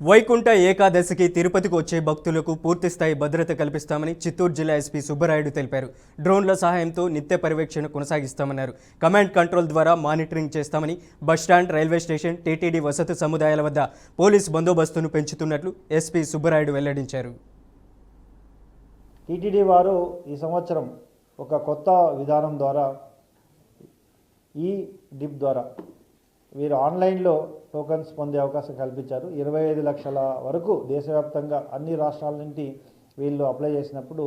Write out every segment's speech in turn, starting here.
వైకుంఠ ఏకాదశికి తిరుపతికి వచ్చే భక్తులకు పూర్తిస్థాయి భద్రత కల్పిస్తామని చిత్తూరు జిల్లా ఎస్పీ సుబ్బరాయుడు తెలిపారు. డ్రోన్ల సహాయంతో నిత్య పర్యవేక్షణ కొనసాగిస్తామన్నారు. కమాండ్ కంట్రోల్ ద్వారా మానిటరింగ్ చేస్తామని బస్టాండ్, రైల్వే స్టేషన్, టీటీడీ వసతి సముదాయాల వద్ద పోలీస్ బందోబస్తును పెంచుతున్నట్లు ఎస్పీ సుబ్బరాయుడు వెల్లడించారు. టీటీడీ వారు ఈ సంవత్సరం ఒక కొత్త విధానం ద్వారా ఈ డిప్ ద్వారా వీరు ఆన్లైన్లో టోకన్స్ పొందే అవకాశం కల్పించారు. 25 లక్షల వరకు దేశవ్యాప్తంగా అన్ని రాష్ట్రాల నుండి వీళ్ళు అప్లై చేసినప్పుడు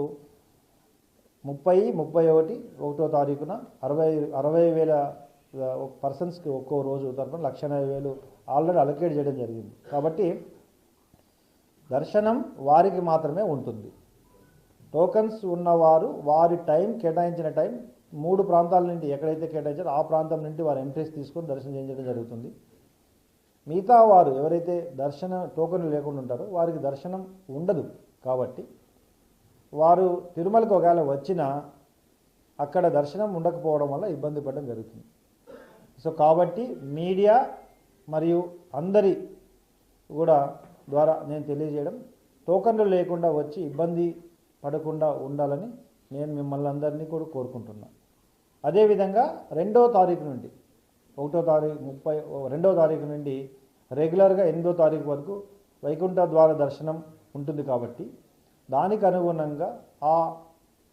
31 తారీఖున 60,000 పర్సన్స్కి ఒక్కో రోజు తరపున 1,80,000 ఆల్రెడీ అలొకేట్ చేయడం జరిగింది. కాబట్టి దర్శనం వారికి మాత్రమే ఉంటుంది. టోకన్స్ ఉన్నవారు వారి టైం కేటాయించిన టైం 3 ప్రాంతాల నుండి ఎక్కడైతే కేటాయించారో ఆ ప్రాంతం నుండి వారు ఎంట్రీస్ తీసుకొని దర్శనం చేయించడం జరుగుతుంది. మిగతా వారు ఎవరైతే దర్శనం టోకన్లు లేకుండా ఉంటారో వారికి దర్శనం ఉండదు. కాబట్టి వారు తిరుమలకు ఒకవేళ వచ్చినా అక్కడ దర్శనం ఉండకపోవడం వల్ల ఇబ్బంది పడడం జరుగుతుంది. సో కాబట్టి మీడియా మరియు అందరి కూడా ద్వారా నేను తెలియజేయడం, టోకన్లు లేకుండా వచ్చి ఇబ్బంది పడకుండా ఉండాలని నేను మిమ్మల్ని అందరినీ కూడా కోరుకుంటున్నాను. అదేవిధంగా 2వ తారీఖు నుండి 2వ తారీఖు నుండి రెగ్యులర్గా 8వ తారీఖు వరకు వైకుంఠ ద్వార దర్శనం ఉంటుంది. కాబట్టి దానికి అనుగుణంగా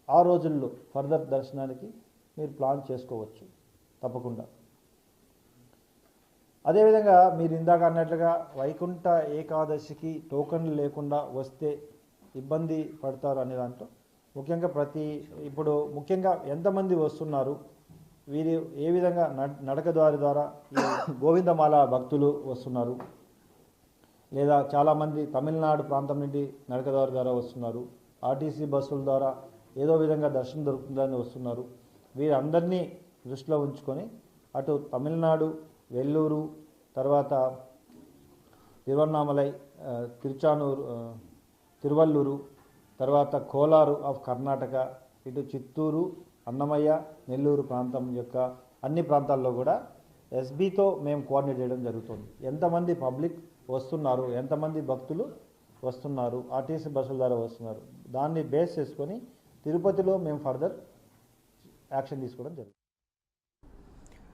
ఆ రోజుల్లో ఫర్దర్ దర్శనానికి మీరు ప్లాన్ చేసుకోవచ్చు తప్పకుండా. అదేవిధంగా మీరు ఇందాక అన్నట్లుగా వైకుంఠ ఏకాదశికి టోకన్లు లేకుండా వస్తే ఇబ్బంది పడతారు అనే దాంట్లో ముఖ్యంగా ముఖ్యంగా ఎంతమంది వస్తున్నారు, వీరు ఏ విధంగా నడక ద్వారా గోవిందమాల భక్తులు వస్తున్నారు, లేదా చాలామంది తమిళనాడు ప్రాంతం నుండి నడక ద్వారా వస్తున్నారు, ఆర్టీసీ బస్సుల ద్వారా ఏదో విధంగా దర్శనం దొరుకుతుందని వస్తున్నారు. వీరందరినీ దృష్టిలో ఉంచుకొని అటు తమిళనాడు, వెల్లూరు, తర్వాత తిరువన్నామలై, తిరువల్లూరు, తర్వాత కోలారు ఆఫ్ కర్ణాటక, ఇటు చిత్తూరు, అన్నమయ్య, నెల్లూరు ప్రాంతం యొక్క అన్ని ప్రాంతాల్లో కూడా ఎస్బీతో మేము కోఆర్డినేట్ చేయడం జరుగుతుంది. ఎంతమంది పబ్లిక్ వస్తున్నారు, ఎంతమంది భక్తులు వస్తున్నారు, ఆర్టీసీ బస్సుల ద్వారా వస్తున్నారు, దాన్ని బేస్ చేసుకొని తిరుపతిలో మేము ఫర్దర్ యాక్షన్ తీసుకోవడం జరుగుతుంది.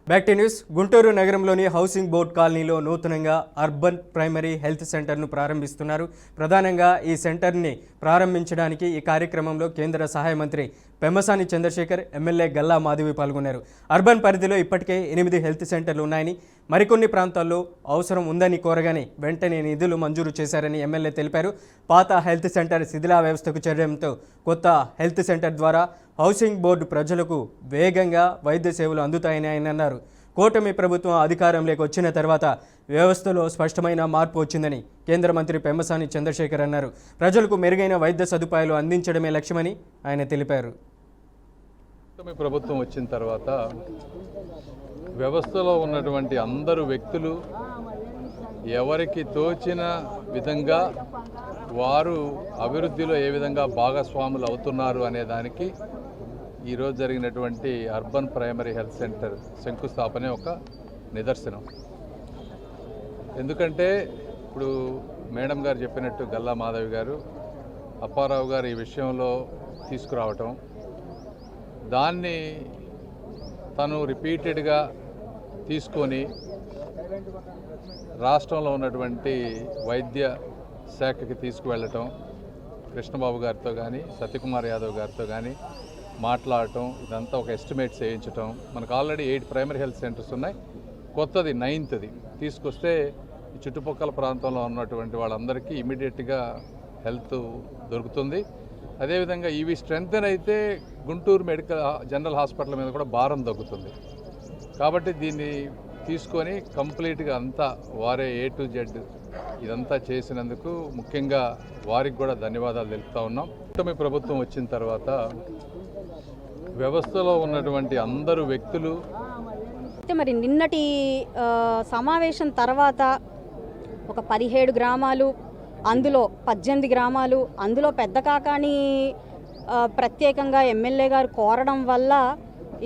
Back to news. గుంటూరు నగరంలోని హౌసింగ్ బోర్డ్ కాలనీలో నూతనంగా అర్బన్ ప్రైమరీ హెల్త్ సెంటర్ను ప్రారంభిస్తున్నారు. ప్రధానంగా ఈ సెంటర్ని ప్రారంభించడానికి ఈ కార్యక్రమంలో కేంద్ర సహాయ మంత్రి పెమ్మసాని చంద్రశేఖర్, ఎమ్మెల్యే గల్లా మాధవి పాల్గొన్నారు. అర్బన్ పరిధిలో ఇప్పటికే 8 హెల్త్ సెంటర్లు ఉన్నాయని, మరికొన్ని ప్రాంతాల్లో అవసరం ఉందని కోరగానే వెంటనే నిధులు మంజూరు చేశారని ఎమ్మెల్యే తెలిపారు. పాత హెల్త్ సెంటర్ శిథిలా వ్యవస్థకు చేరడంతో కొత్త హెల్త్ సెంటర్ ద్వారా హౌసింగ్ బోర్డు ప్రజలకు వేగంగా వైద్య సేవలు అందుతాయని ఆయన అన్నారు. కూటమి ప్రభుత్వం అధికారంలోకి వచ్చిన తర్వాత వ్యవస్థలో స్పష్టమైన మార్పు వచ్చిందని కేంద్ర మంత్రి పెమ్మసాని చంద్రశేఖర్ అన్నారు. ప్రజలకు మెరుగైన వైద్య సదుపాయాలు అందించడమే లక్ష్యమని ఆయన తెలిపారు. కూటమి ప్రభుత్వం వచ్చిన తర్వాత వ్యవస్థలో ఉన్నటువంటి అందరు వ్యక్తులు ఎవరికి తోచిన విధంగా వారు అభివృద్ధిలో ఏ విధంగా భాగస్వాములు అవుతున్నారు అనే దానికి ఈరోజు జరిగినటువంటి అర్బన్ ప్రైమరీ హెల్త్ సెంటర్ శంకుస్థాపనే ఒక నిదర్శనం. ఎందుకంటే ఇప్పుడు మేడం గారు చెప్పినట్టు గల్లా మాధవి గారు, అప్పారావు గారు ఈ విషయంలో తీసుకురావటం, దాన్ని తను రిపీటెడ్గా తీసుకొని రాష్ట్రంలో ఉన్నటువంటి వైద్య శాఖకి తీసుకువెళ్ళటం, కృష్ణబాబు గారితో కానీ సత్యకుమార్ యాదవ్ గారితో కానీ మాట్లాడటం, ఇదంతా ఒక ఎస్టిమేట్ చేయించటం. మనకు ఆల్రెడీ 8 ప్రైమరీ హెల్త్ సెంటర్స్ ఉన్నాయి, కొత్తది 9థది తీసుకొస్తే ఈ చుట్టుపక్కల ప్రాంతంలో ఉన్నటువంటి వాళ్ళందరికీ ఇమీడియట్గా హెల్త్ దొరుకుతుంది. అదేవిధంగా ఇవి స్ట్రెంగ్తన్ అయితే గుంటూరు జనరల్ హాస్పిటల్ మీద కూడా భారం తగ్గుతుంది. కాబట్టి దీన్ని తీసుకొని కంప్లీట్గా అంతా వారే A to Z ఇదంతా చేసినందుకు ముఖ్యంగా వారికి కూడా ధన్యవాదాలు తెలుపుతా ఉన్నాం. కూటమి ప్రభుత్వం వచ్చిన తర్వాత వ్యవస్థలో ఉన్నటువంటి అందరు వ్యక్తులు మరి నిన్నటి సమావేశం తర్వాత ఒక 17 గ్రామాలు, అందులో 18 గ్రామాలు, అందులో పెద్ద కాకాని ప్రత్యేకంగా ఎమ్మెల్యే గారు కోరడం వల్ల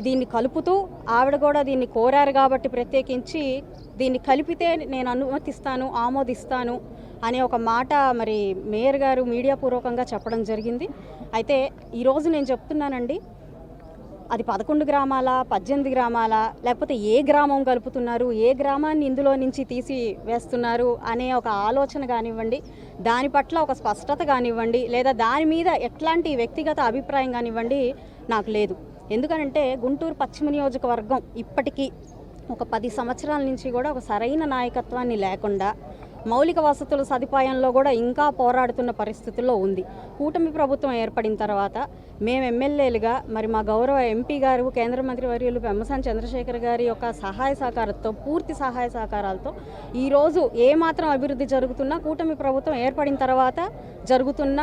దీన్ని కలుపుతూ ఆవిడ కూడా దీన్ని కోరారు కాబట్టి ప్రత్యేకించి దీన్ని కలిపితే నేను అనుమతిస్తాను, ఆమోదిస్తాను అనే ఒక మాట మరి మేయర్ గారు మీడియా పూర్వకంగా చెప్పడం జరిగింది. అయితే ఈరోజు నేను చెప్తున్నానండి, అది 11 గ్రామాల 18 గ్రామాల లేకపోతే ఏ గ్రామం కలుపుతున్నారు, ఏ గ్రామాన్ని ఇందులో నుంచి తీసి వేస్తున్నారు అనే ఒక ఆలోచన కానివ్వండి, దాని పట్ల ఒక స్పష్టత కానివ్వండి, లేదా దాని మీద ఎట్లాంటి వ్యక్తిగత అభిప్రాయం కానివ్వండి నాకు లేదు. ఎందుకంటే గుంటూరు పశ్చిమ నియోజకవర్గం ఇప్పటికీ ఒక 10 సంవత్సరాల నుంచి కూడా ఒక సరైన నాయకత్వాన్ని లేకుండా మౌలిక వసతుల సదుపాయంలో కూడా ఇంకా పోరాడుతున్న పరిస్థితుల్లో ఉంది. కూటమి ప్రభుత్వం ఏర్పడిన తర్వాత మేము ఎమ్మెల్యేలుగా మరి మా గౌరవ ఎంపీ గారు, కేంద్ర మంత్రి వర్యులు పెమ్మసాని చంద్రశేఖర్ గారి యొక్క సహాయ సహకారంతో, పూర్తి సహాయ సహకారాలతో ఈరోజు ఏమాత్రం అభివృద్ధి జరుగుతున్నా కూటమి ప్రభుత్వం ఏర్పడిన తర్వాత జరుగుతున్న